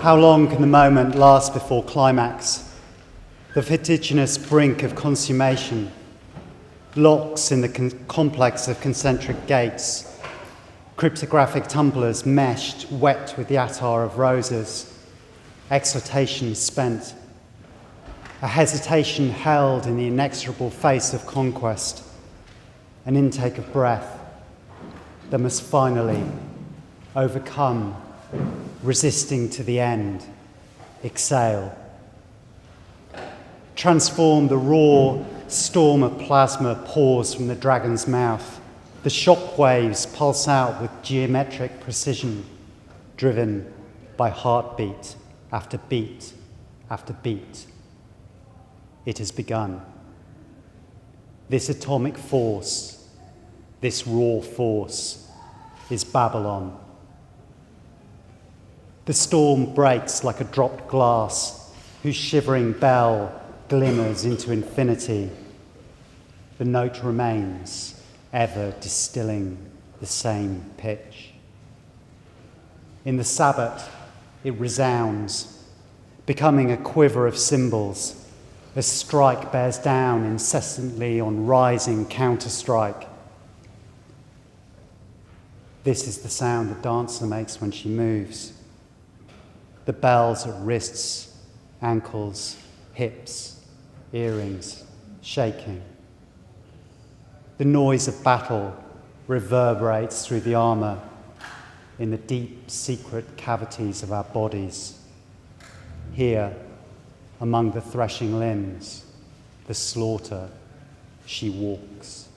How long can the moment last before climax? The vertiginous brink of consummation, locks in the complex of concentric gates, cryptographic tumblers meshed, wet with the attar of roses, exhortation spent, a hesitation held in the inexorable face of conquest, an intake of breath that must finally overcome, resisting to the end, exhale. Transform the raw storm of plasma pours from the dragon's mouth. The shock waves pulse out with geometric precision, driven by heartbeat after beat after beat. It has begun. This atomic force, this raw force, is Babalon. The storm breaks like a dropped glass, whose shivering bell glimmers into infinity. The note remains, ever distilling the same pitch. In the Sabbat, it resounds, becoming a quiver of cymbals, as strike bears down incessantly on rising counter-strike. This is the sound the dancer makes when she moves. The bells at wrists, ankles, hips, earrings, shaking. The noise of battle reverberates through the armour in the deep, secret cavities of our bodies. Here, among the threshing limbs, the slaughter, she walks.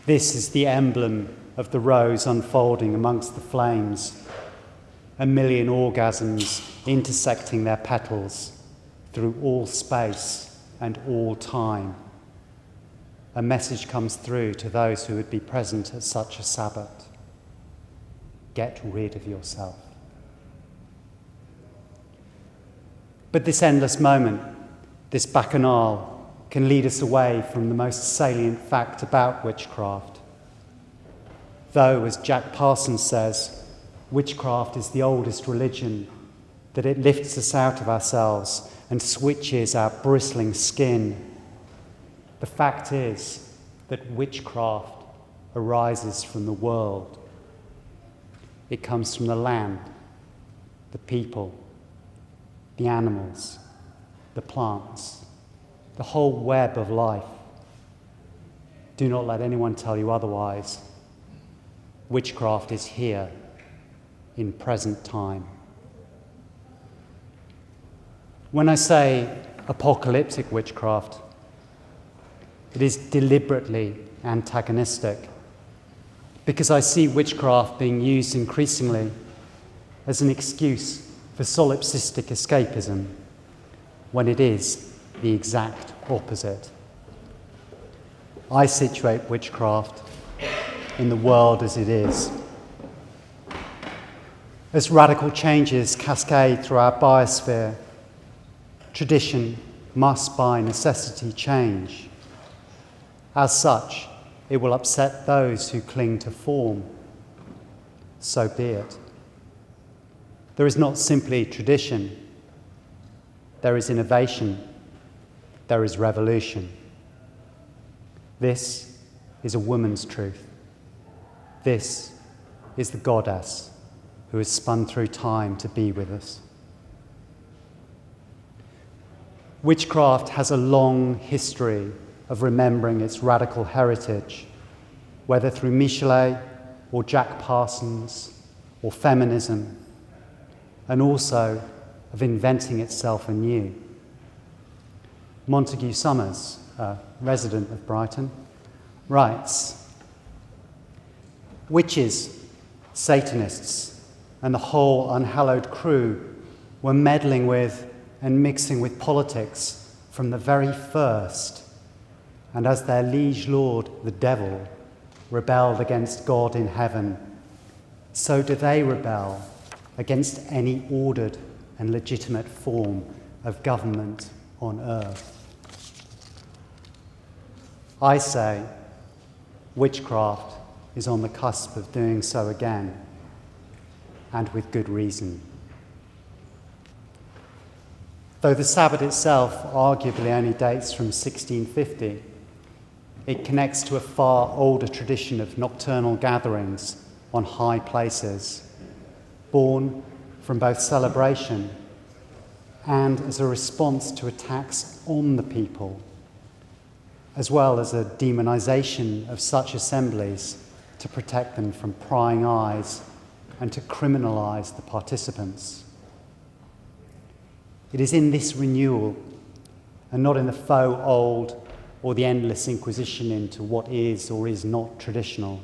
This is the emblem of the rose unfolding amongst the flames, a million orgasms intersecting their petals through all space and all time. A message comes through to those who would be present at such a Sabbath. Get rid of yourself. But this endless moment, this bacchanal, can lead us away from the most salient fact about witchcraft. Though, as Jack Parsons says, witchcraft is the oldest religion, that it lifts us out of ourselves and switches our bristling skin. The fact is that witchcraft arises from the world. It comes from the land, the people, the animals, the plants, the whole web of life. Do not let anyone tell you otherwise. Witchcraft is here in present time. When I say apocalyptic witchcraft, it is deliberately antagonistic, because I see witchcraft being used increasingly as an excuse for solipsistic escapism, when it is the exact opposite. I situate witchcraft in the world as it is. As radical changes cascade through our biosphere, tradition must by necessity change. As such, it will upset those who cling to form. So be it. There is not simply tradition. There is innovation. There is revolution. This is a woman's truth. This is the goddess who has spun through time to be with us. Witchcraft has a long history of remembering its radical heritage, whether through Michelet or Jack Parsons or feminism, and also of inventing itself anew. Montague Summers, a resident of Brighton, writes, "Witches, Satanists, and the whole unhallowed crew were meddling with and mixing with politics from the very first, and as their liege lord, the devil, rebelled against God in heaven, so do they rebel against any ordered and legitimate form of government on earth." I say witchcraft is on the cusp of doing so again. and with good reason. Though the Sabbath itself arguably only dates from 1650, it connects to a far older tradition of nocturnal gatherings on high places, born from both celebration and as a response to attacks on the people, as well as a demonization of such assemblies to protect them from prying eyes and to criminalize the participants. It is in this renewal, and not in the faux old or the endless inquisition into what is or is not traditional,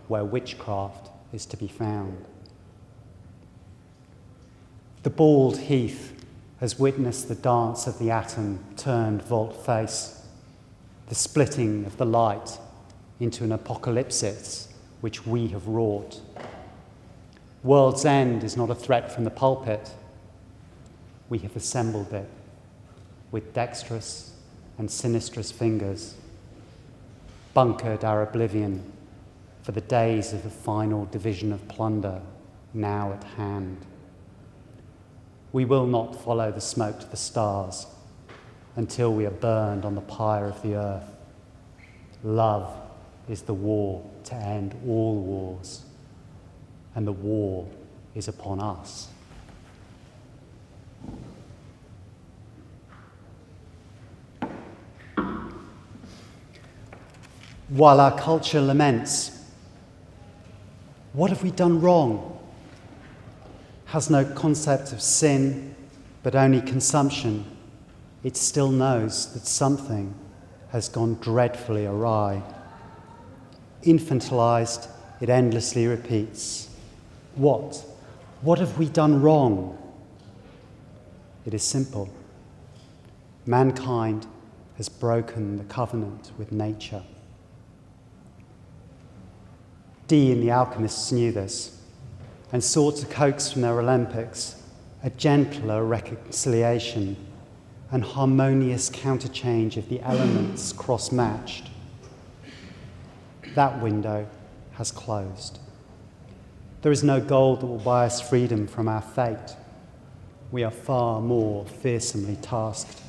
where witchcraft is to be found. The bald heath has witnessed the dance of the atom turned volte-face, the splitting of the light into an apocalypsis which we have wrought. World's end is not a threat from the pulpit. We have assembled it with dexterous and sinistrous fingers, bunkered our oblivion for the days of the final division of plunder now at hand. We will not follow the smoke to the stars until we are burned on the pyre of the earth. Love is the war to end all wars, and the war is upon us. While our culture laments, what have we done wrong? Has no concept of sin, but only consumption, it still knows that something has gone dreadfully awry. Infantilized, it endlessly repeats, What? What have we done wrong? It is simple. Mankind has broken the covenant with nature. Dee and the alchemists knew this and sought to coax from their Olympics a gentler reconciliation and harmonious counterchange of the elements cross-matched. That window has closed. There is no gold that will buy us freedom from our fate. We are far more fearsomely tasked.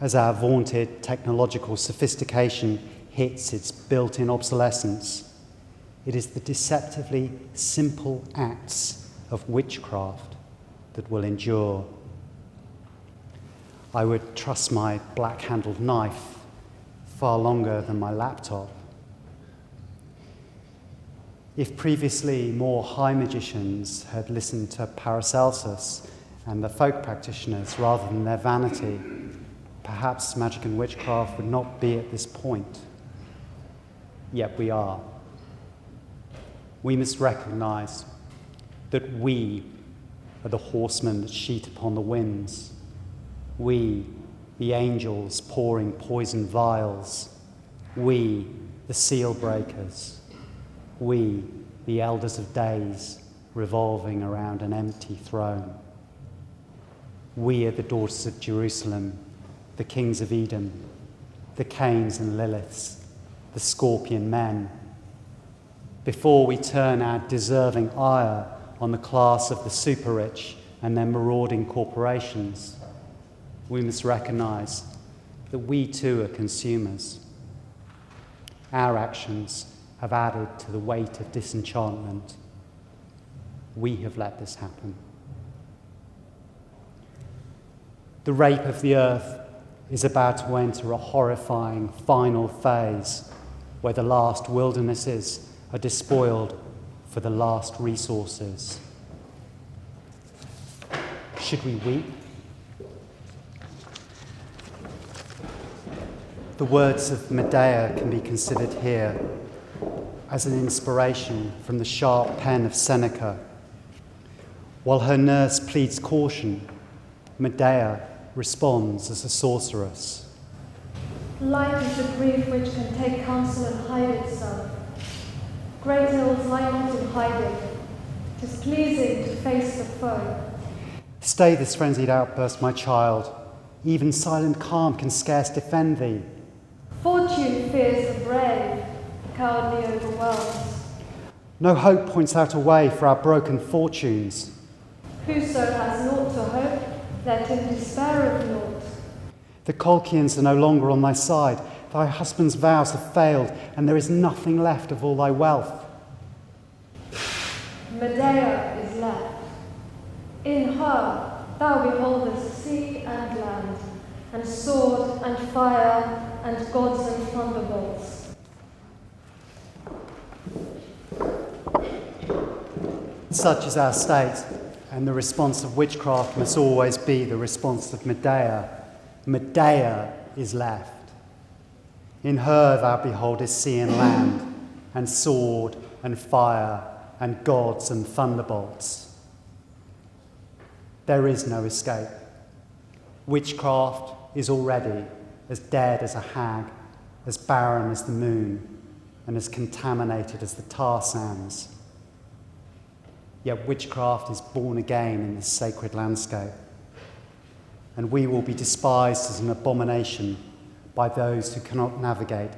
As our vaunted technological sophistication hits its built-in obsolescence, it is the deceptively simple acts of witchcraft that will endure. I would trust my black-handled knife far longer than my laptop. If previously more high magicians had listened to Paracelsus and the folk practitioners rather than their vanity, perhaps magic and witchcraft would not be at this point. Yet we are. We must recognize that we are the horsemen that sheet upon the winds. We, the angels pouring poison vials. We, the seal breakers. We, the elders of days, revolving around an empty throne. We are the daughters of Jerusalem, the kings of Edom, the Cains and Liliths, the scorpion men. Before we turn our deserving ire on the class of the super-rich and their marauding corporations, we must recognize that we too are consumers. Our actions have added to the weight of disenchantment. We have let this happen. The rape of the earth is about to enter a horrifying final phase where the last wildernesses are despoiled for the last resources. Should we weep? The words of Medea can be considered here as an inspiration from the sharp pen of Seneca. While her nurse pleads caution, Medea responds as a sorceress. Life is a grief which can take counsel and hide itself. Great ills lie not in hiding. 'Tis pleasing to face the foe. Stay this frenzied outburst, my child. Even silent calm can scarce defend thee. Fortune fears the brave, cowardly overwhelms. No hope points out a way for our broken fortunes. Whoso has naught to hope, let him despair of naught. The Colchians are no longer on thy side. Thy husband's vows have failed, and there is nothing left of all thy wealth. Medea is left. In her thou beholdest sea and land, and sword and fire, and gods and thunderbolts. Such is our state, and the response of witchcraft must always be the response of Medea. Medea is left. In her thou beholdest sea and land, and sword and fire, and gods and thunderbolts. There is no escape. Witchcraft is already as dead as a hag, as barren as the moon, and as contaminated as the tar sands. Yet witchcraft is born again in this sacred landscape, and we will be despised as an abomination by those who cannot navigate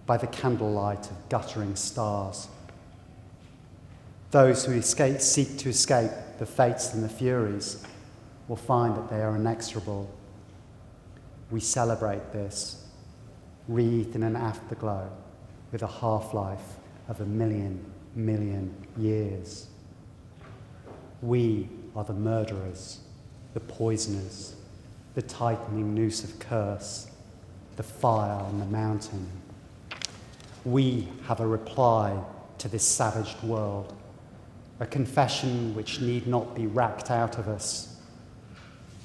by the candlelight of guttering stars. Those who seek to escape the fates and the furies will find that they are inexorable. We celebrate this, wreathed in an afterglow with a half-life of 1,000,000,000 years. We are the murderers, the poisoners, the tightening noose of curse, the fire on the mountain. We have a reply to this savaged world, a confession which need not be racked out of us.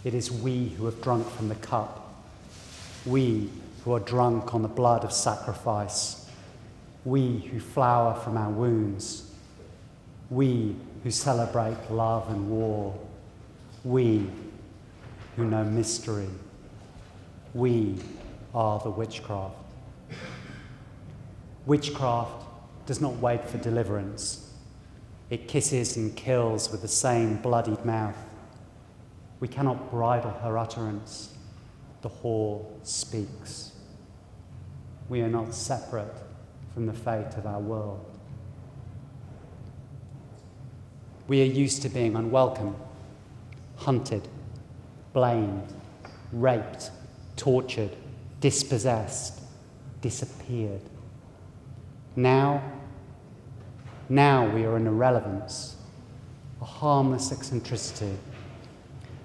It is we who have drunk from the cup, we who are drunk on the blood of sacrifice, we who flower from our wounds, we who celebrate love and war, we who know mystery. We are the witchcraft. Witchcraft does not wait for deliverance. It kisses and kills with the same bloodied mouth. We cannot bridle her utterance. The whore speaks. We are not separate from the fate of our world. We are used to being unwelcome, hunted, blamed, raped, tortured, dispossessed, disappeared. Now we are an irrelevance, a harmless eccentricity,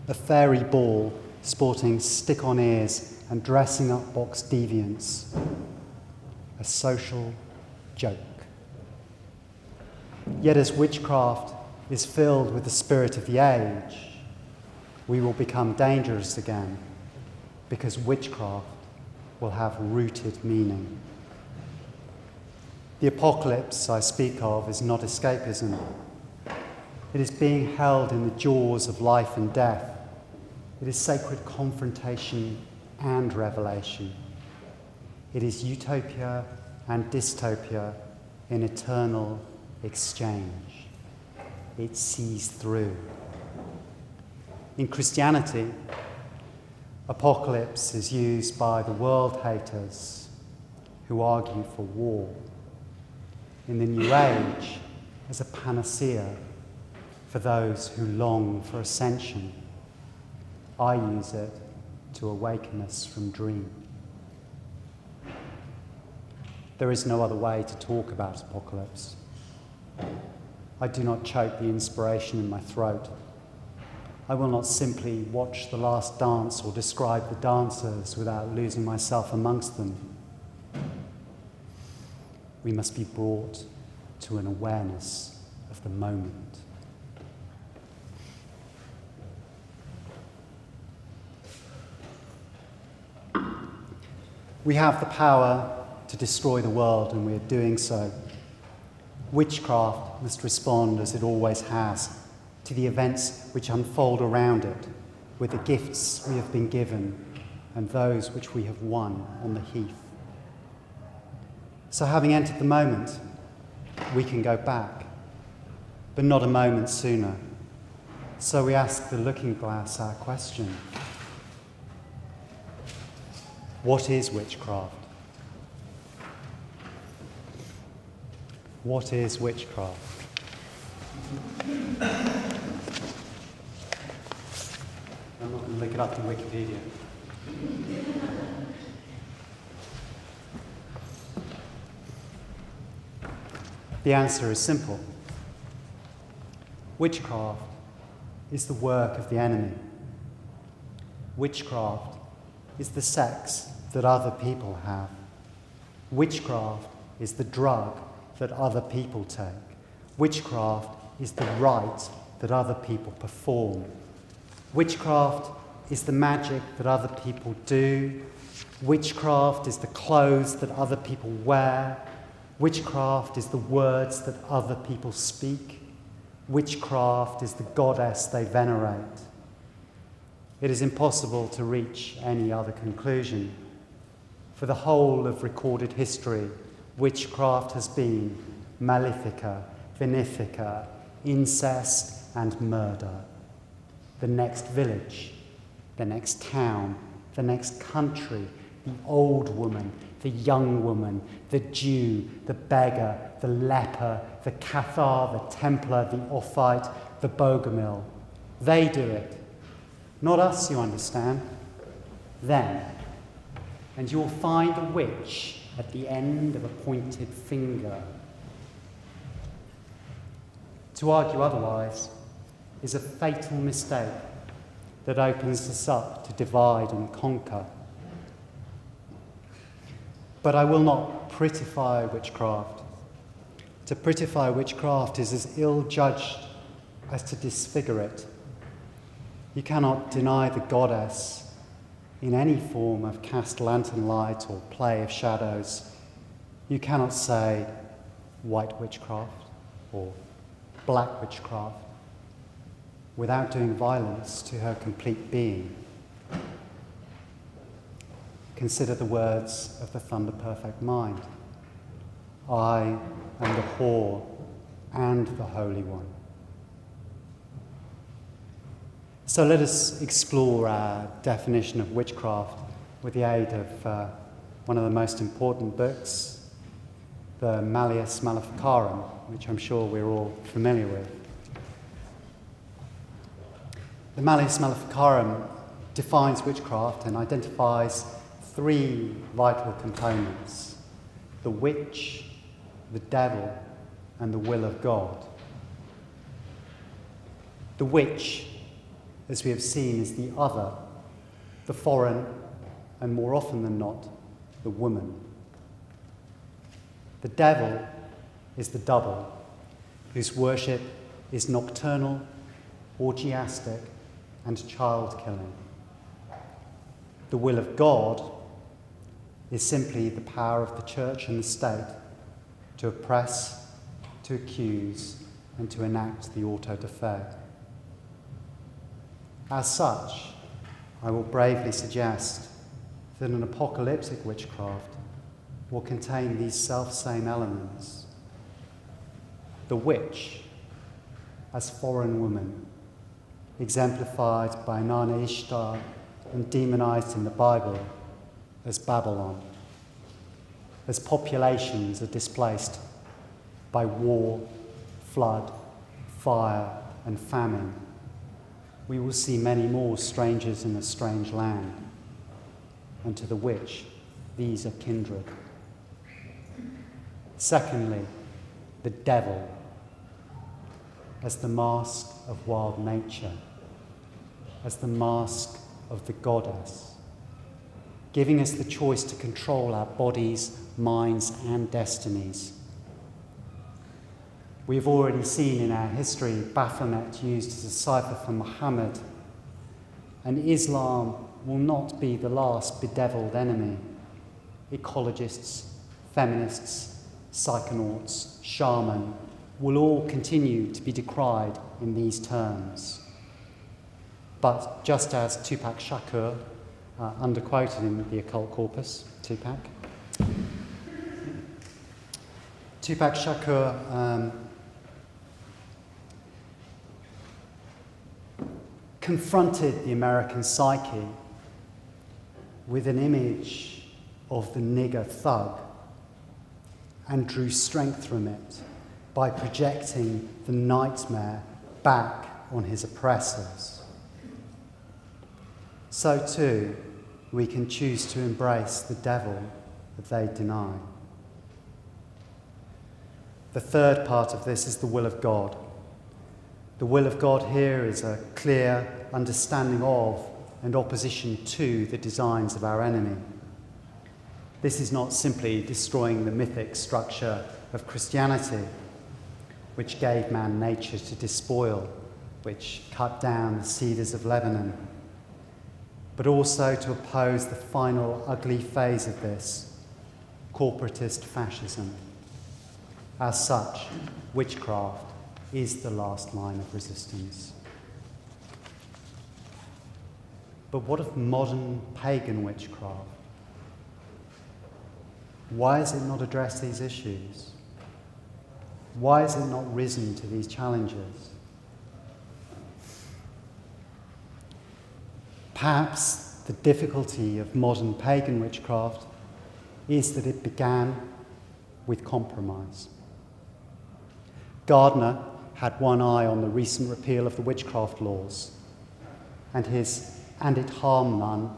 a fairy ball sporting stick-on ears and dressing up box deviants, a social joke. Yet as witchcraft is filled with the spirit of the age, we will become dangerous again, because witchcraft will have rooted meaning. The apocalypse I speak of is not escapism. It is being held in the jaws of life and death. It is sacred confrontation and revelation. It is utopia and dystopia in eternal exchange. It sees through. In Christianity, apocalypse is used by the world haters who argue for war. In the New Age, as a panacea for those who long for ascension. I use it to awaken us from dream. There is no other way to talk about apocalypse. I do not choke the inspiration in my throat. I will not simply watch the last dance or describe the dancers without losing myself amongst them. We must be brought to an awareness of the moment. We have the power to destroy the world, and we are doing so. Witchcraft must respond, as it always has, to the events which unfold around it, with the gifts we have been given and those which we have won on the heath. So having entered the moment, we can go back, but not a moment sooner. So we ask the looking glass our question. What is witchcraft? What is witchcraft? I'm not going to look it up in Wikipedia. The answer is simple. Witchcraft is the work of the enemy. Witchcraft is the sex that other people have. Witchcraft is the drug that other people take. Witchcraft is the rite that other people perform. Witchcraft is the magic that other people do. Witchcraft is the clothes that other people wear. Witchcraft is the words that other people speak. Witchcraft is the goddess they venerate. It is impossible to reach any other conclusion. For the whole of recorded history, witchcraft has been Malefica, Venefica, incest and murder. The next village, the next town, the next country, the old woman, the young woman, the Jew, the beggar, the leper, the Cathar, the Templar, the Ophite, the Bogomil. They do it. Not us, you understand. Them. And you'll find a witch at the end of a pointed finger. To argue otherwise is a fatal mistake that opens us up to divide and conquer. But I will not prettify witchcraft. To prettify witchcraft is as ill-judged as to disfigure it. You cannot deny the goddess in any form of cast lantern light or play of shadows. You cannot say white witchcraft or black witchcraft without doing violence to her complete being. Consider the words of the Thunder Perfect Mind. I am the whore and the Holy One. So let us explore our definition of witchcraft with the aid of one of the most important books, the Malleus Maleficarum, which I'm sure we're all familiar with. The Malleus Maleficarum defines witchcraft and identifies three vital components: the witch, the devil, and the will of God. The witch, as we have seen, is the other, the foreign, and more often than not, the woman. The devil is the double, whose worship is nocturnal, orgiastic, and child-killing. The will of God is simply the power of the church and the state to oppress, to accuse, and to enact the auto de fe. As such, I will bravely suggest that an apocalyptic witchcraft will contain these self-same elements. The witch, as foreign woman, exemplified by Nana Ishtar and demonized in the Bible as Babalon, as populations are displaced by war, flood, fire, and famine. We will see many more strangers in a strange land, and to the witch, these are kindred. Secondly, the devil, as the mask of wild nature, as the mask of the goddess, giving us the choice to control our bodies, minds, and destinies. We have already seen in our history Baphomet used as a cipher for Muhammad, and Islam will not be the last bedeviled enemy. Ecologists, feminists, psychonauts, shaman will all continue to be decried in these terms. But just as Tupac Shakur, underquoted in the occult corpus, Tupac Shakur confronted the American psyche with an image of the nigger thug and drew strength from it by projecting the nightmare back on his oppressors. So too, we can choose to embrace the devil that they deny. The third part of this is the will of God. The will of God here is a clear understanding of and opposition to the designs of our enemy. This is not simply destroying the mythic structure of Christianity, which gave man nature to despoil, which cut down the cedars of Lebanon, but also to oppose the final ugly phase of this, corporatist fascism. As such, witchcraft is the last line of resistance. But what of modern pagan witchcraft? Why has it not addressed these issues? Why has it not risen to these challenges? Perhaps the difficulty of modern pagan witchcraft is that it began with compromise. Gardner had one eye on the recent repeal of the witchcraft laws, and his "and it harm none"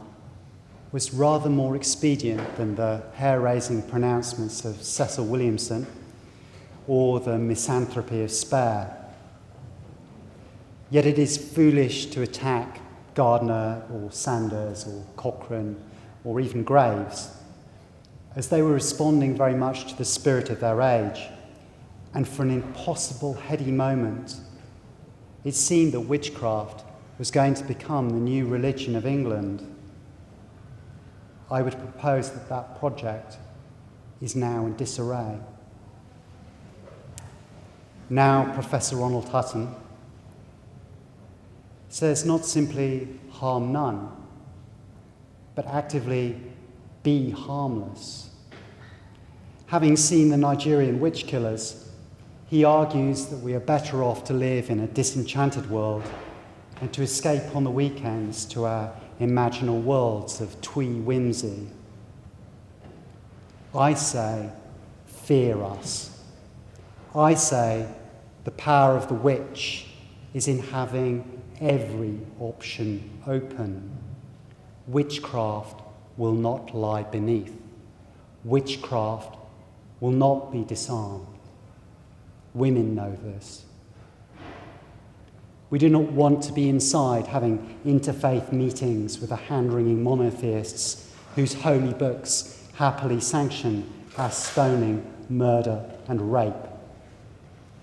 was rather more expedient than the hair-raising pronouncements of Cecil Williamson or the misanthropy of Spare. Yet it is foolish to attack Gardner or Sanders or Cochrane or even Graves, as they were responding very much to the spirit of their age, and for an impossible heady moment it seemed that witchcraft was going to become the new religion of England. I would propose that that project is now in disarray. Now Professor Ronald Hutton says not simply harm none, but actively be harmless. Having seen the Nigerian witch killers, he argues that we are better off to live in a disenchanted world and to escape on the weekends to our imaginal worlds of twee whimsy. I say, fear us. I say, the power of the witch is in having every option open. Witchcraft will not lie beneath. Witchcraft will not be disarmed. Women know this. We do not want to be inside having interfaith meetings with the hand-wringing monotheists whose holy books happily sanction our stoning, murder, and rape.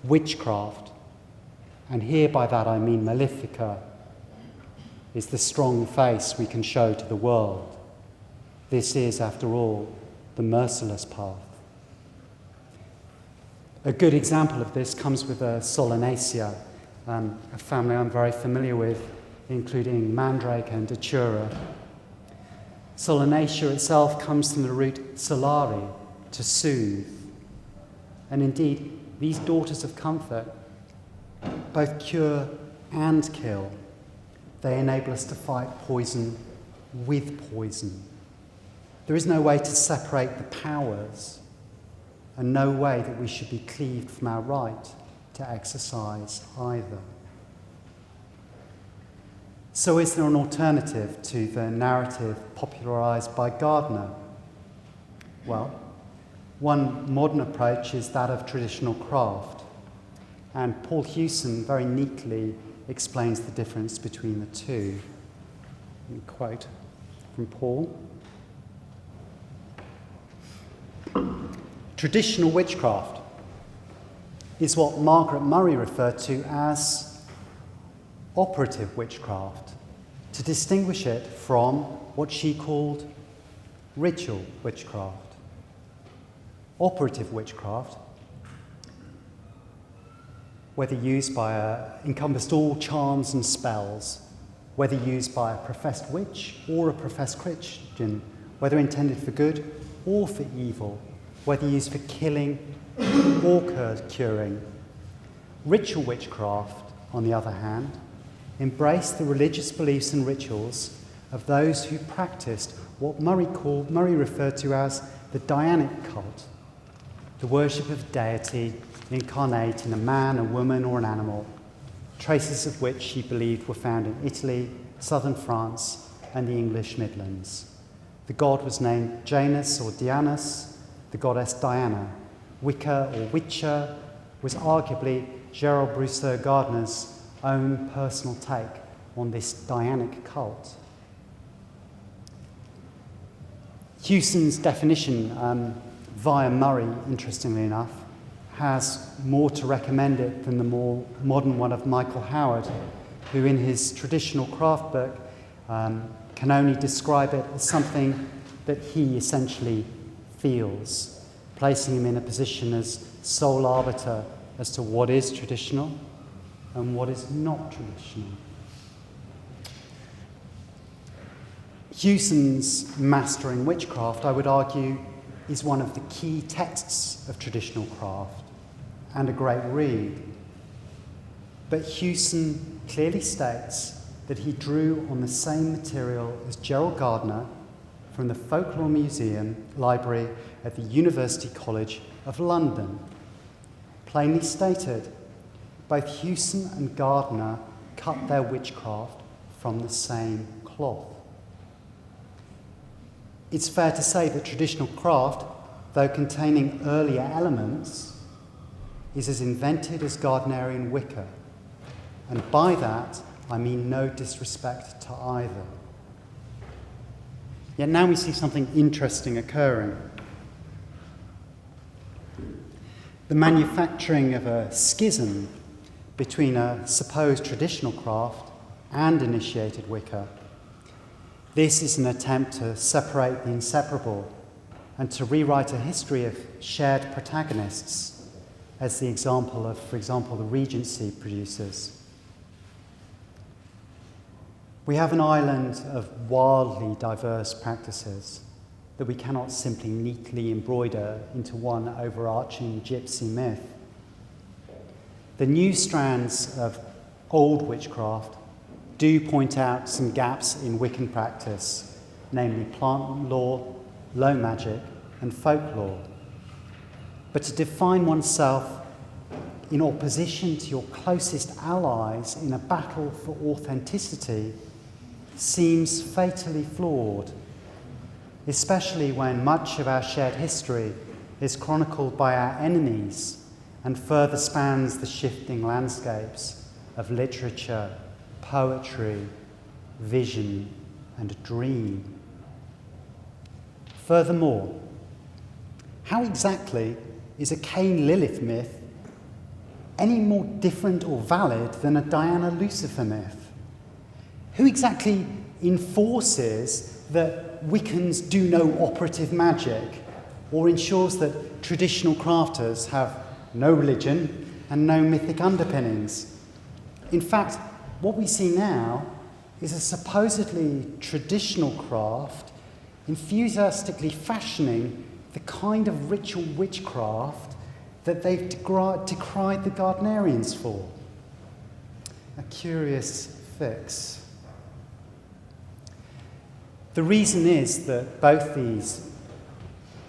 Witchcraft, and here by that I mean Malefica, is the strong face we can show to the world. This is, after all, the merciless path. A good example of this comes with the Solanaceae, a family I'm very familiar with, including Mandrake and Datura. Solanacea itself comes from the root solari, to soothe. And indeed, these daughters of comfort both cure and kill. They enable us to fight poison with poison. There is no way to separate the powers, and no way that we should be cleaved from our right to exercise either. So is there an alternative to the narrative popularised by Gardner? Well, one modern approach is that of traditional craft, and Paul Hewson very neatly explains the difference between the two. Let me quote from Paul. Traditional witchcraft is what Margaret Murray referred to as operative witchcraft, to distinguish it from what she called ritual witchcraft. Operative witchcraft, whether used by encompassed all charms and spells, whether used by a professed witch or a professed Christian, whether intended for good or for evil, whether used for killing or curing. Ritual witchcraft, on the other hand, embraced the religious beliefs and rituals of those who practiced what Murray referred to as the Dianic cult, the worship of deity incarnate in a man, a woman, or an animal, traces of which she believed were found in Italy, southern France, and the English Midlands. The god was named Janus or Dianus, the goddess Diana. Wicca or Witcher was arguably Gerald Brousseau Gardner's own personal take on this Dianic cult. Hewson's definition, via Murray, interestingly enough, has more to recommend it than the more modern one of Michael Howard, who in his traditional craft book can only describe it as something that he essentially feels, placing him in a position as sole arbiter as to what is traditional and what is not traditional. Hewson's Mastering Witchcraft, I would argue, is one of the key texts of traditional craft and a great read. But Hewson clearly states that he drew on the same material as Gerald Gardner from the Folklore Museum Library at the University College of London. Plainly stated, both Hewson and Gardner cut their witchcraft from the same cloth. It's fair to say that traditional craft, though containing earlier elements, is as invented as Gardnerian Wicca, and by that I mean no disrespect to either. Yet now we see something interesting occurring. The manufacturing of a schism between a supposed traditional craft and initiated Wicca. This is an attempt to separate the inseparable and to rewrite a history of shared protagonists, as the example of, for example, the Regency produces. We have an island of wildly diverse practices that we cannot simply neatly embroider into one overarching gypsy myth. The new strands of old witchcraft do point out some gaps in Wiccan practice, namely plant lore, low magic, and folklore. But to define oneself in opposition to your closest allies in a battle for authenticity seems fatally flawed, especially when much of our shared history is chronicled by our enemies and further spans the shifting landscapes of literature, poetry, vision, and dream. Furthermore, how exactly is a Cain-Lilith myth any more different or valid than a Diana-Lucifer myth? Who exactly enforces that Wiccans do no operative magic, or ensures that traditional crafters have no religion and no mythic underpinnings? In fact, what we see now is a supposedly traditional craft enthusiastically fashioning the kind of ritual witchcraft that they've decried the Gardnerians for. A curious fix. The reason is that both these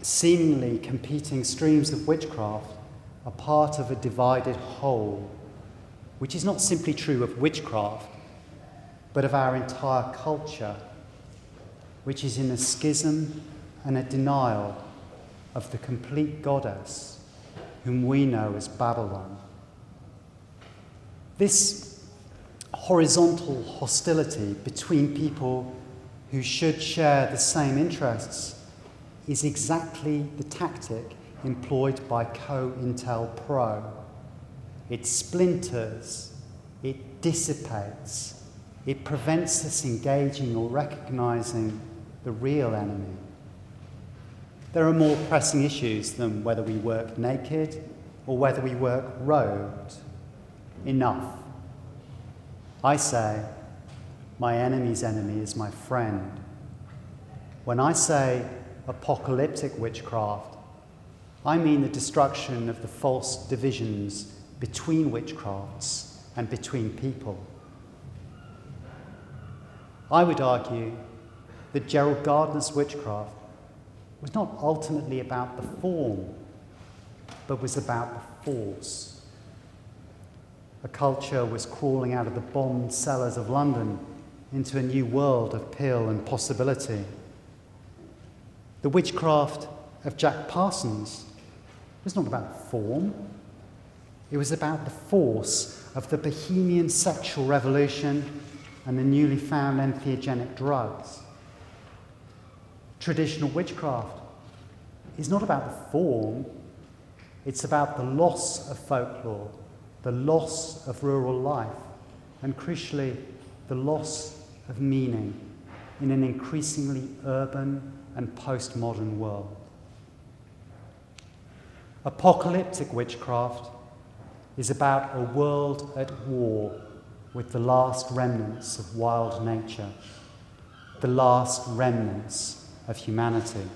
seemingly competing streams of witchcraft are part of a divided whole, which is not simply true of witchcraft, but of our entire culture, which is in a schism and a denial of the complete goddess, whom we know as Babalon. This horizontal hostility between people who should share the same interests is exactly the tactic employed by COINTELPRO. It splinters, it dissipates, it prevents us engaging or recognizing the real enemy. There are more pressing issues than whether we work naked or whether we work robed. Enough. I say, my enemy's enemy is my friend. When I say apocalyptic witchcraft, I mean the destruction of the false divisions between witchcrafts and between people. I would argue that Gerald Gardner's witchcraft was not ultimately about the form, but was about the force. A culture was crawling out of the bombed cellars of London into a new world of pill and possibility. The witchcraft of Jack Parsons was not about form. It was about the force of the bohemian sexual revolution and the newly found entheogenic drugs. Traditional witchcraft is not about the form, it's about the loss of folklore, the loss of rural life, and crucially, the loss of meaning in an increasingly urban and postmodern world. Apocalyptic witchcraft is about a world at war with the last remnants of wild nature, the last remnants of humanity.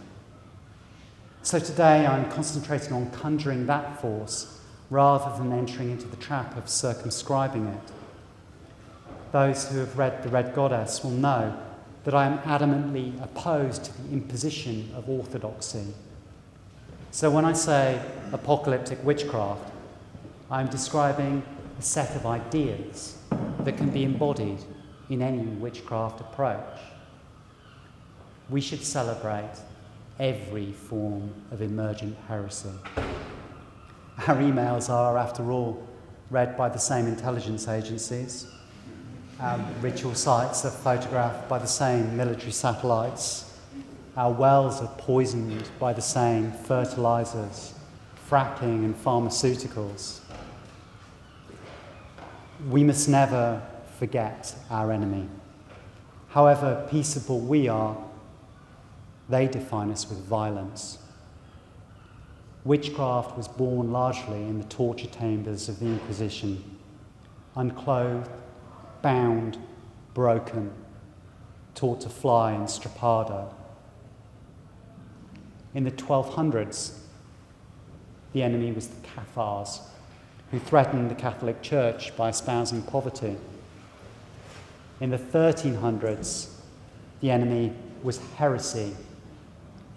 So today I'm concentrating on conjuring that force rather than entering into the trap of circumscribing it. Those who have read The Red Goddess will know that I am adamantly opposed to the imposition of orthodoxy. So when I say apocalyptic witchcraft, I'm describing a set of ideas that can be embodied in any witchcraft approach. We should celebrate every form of emergent heresy. Our emails are, after all, read by the same intelligence agencies. Our ritual sites are photographed by the same military satellites. Our wells are poisoned by the same fertilizers, fracking and pharmaceuticals. We must never forget our enemy. However peaceable we are, they define us with violence. Witchcraft was born largely in the torture chambers of the Inquisition, unclothed, bound, broken, taught to fly in strappado. In the 1200s, the enemy was the Cathars, who threatened the Catholic Church by espousing poverty. In the 1300s, the enemy was heresy,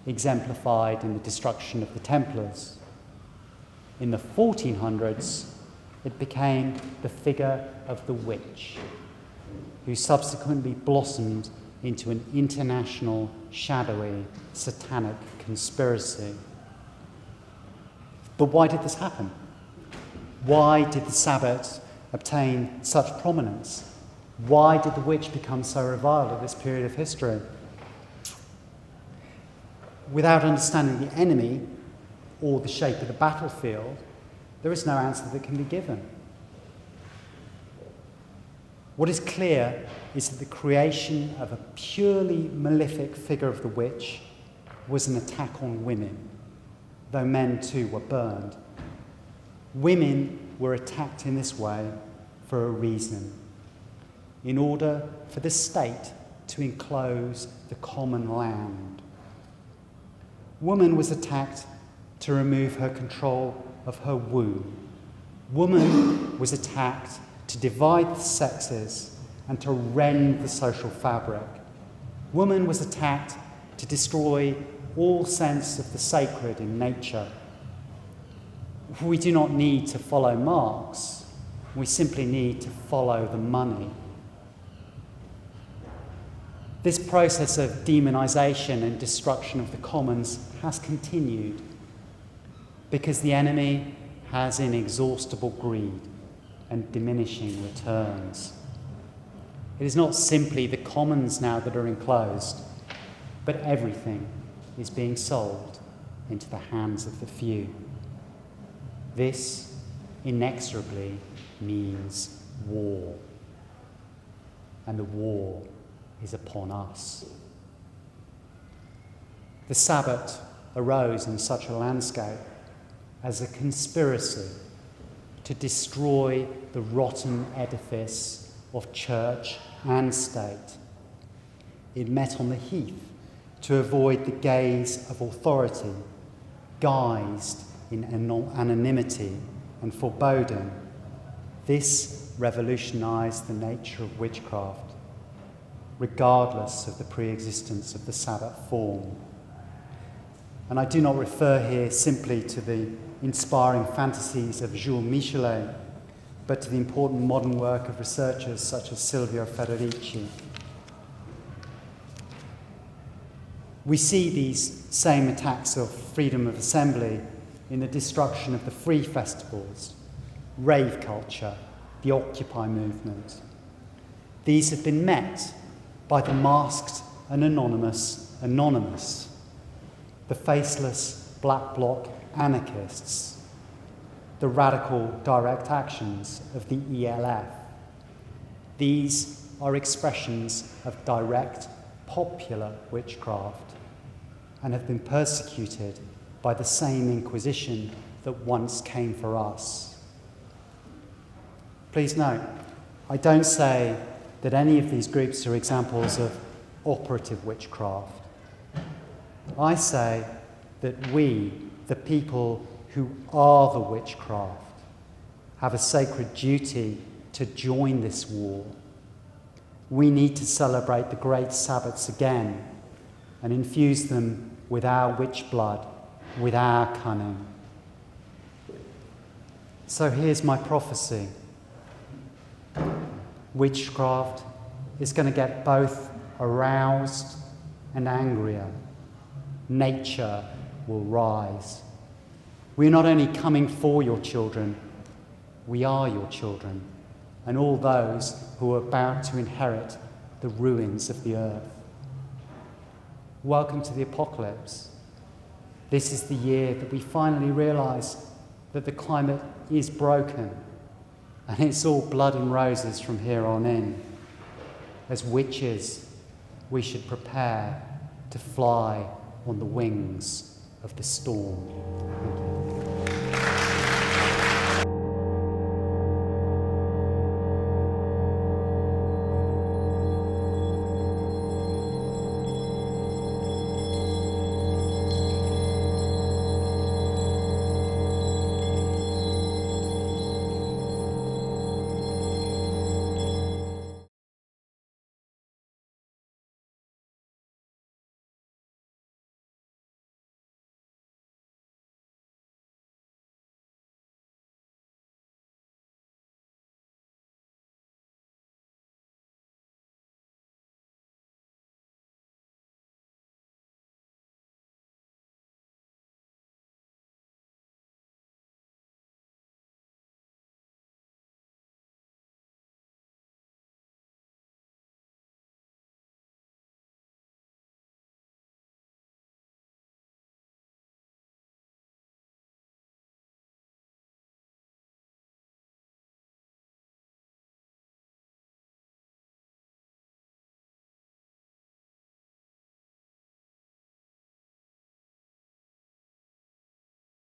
exemplified in the destruction of the Templars. In the 1400s, it became the figure of the witch, who subsequently blossomed into an international, shadowy, satanic conspiracy. But why did this happen? Why did the Sabbat obtain such prominence? Why did the witch become so reviled at this period of history? Without understanding the enemy or the shape of the battlefield, there is no answer that can be given. What is clear is that the creation of a purely malefic figure of the witch was an attack on women, though men too were burned. Women were attacked in this way for a reason, in order for the state to enclose the common land. Woman was attacked to remove her control of her womb. Woman was attacked to divide the sexes and to rend the social fabric. Woman was attacked to destroy all sense of the sacred in nature. We do not need to follow Marx, we simply need to follow the money. This process of demonization and destruction of the commons has continued because the enemy has inexhaustible greed and diminishing returns. It is not simply the commons now that are enclosed, but everything is being sold into the hands of the few. This inexorably means war, and the war is upon us. The Sabbat arose in such a landscape as a conspiracy to destroy the rotten edifice of church and state. It met on the heath to avoid the gaze of authority, guised in anonymity and foreboding. This revolutionized the nature of witchcraft, regardless of the pre-existence of the Sabbath form. And I do not refer here simply to the inspiring fantasies of Jules Michelet, but to the important modern work of researchers such as Silvio Federici. We see these same attacks of freedom of assembly in the destruction of the free festivals, rave culture, the Occupy movement. These have been met by the masked and anonymous, the faceless black bloc anarchists, the radical direct actions of the ELF. These are expressions of direct popular witchcraft and have been persecuted by the same Inquisition that once came for us. Please note, I don't say that any of these groups are examples of operative witchcraft. I say that we, the people who are the witchcraft, have a sacred duty to join this war. We need to celebrate the great Sabbats again and infuse them with our witch blood, with our cunning. So here's my prophecy. Witchcraft is going to get both aroused and angrier. Nature will rise. We're not only coming for your children, we are your children, and all those who are about to inherit the ruins of the earth. Welcome to the apocalypse. This is the year that we finally realise that the climate is broken, and it's all blood and roses from here on in. As witches, we should prepare to fly on the wings of the storm.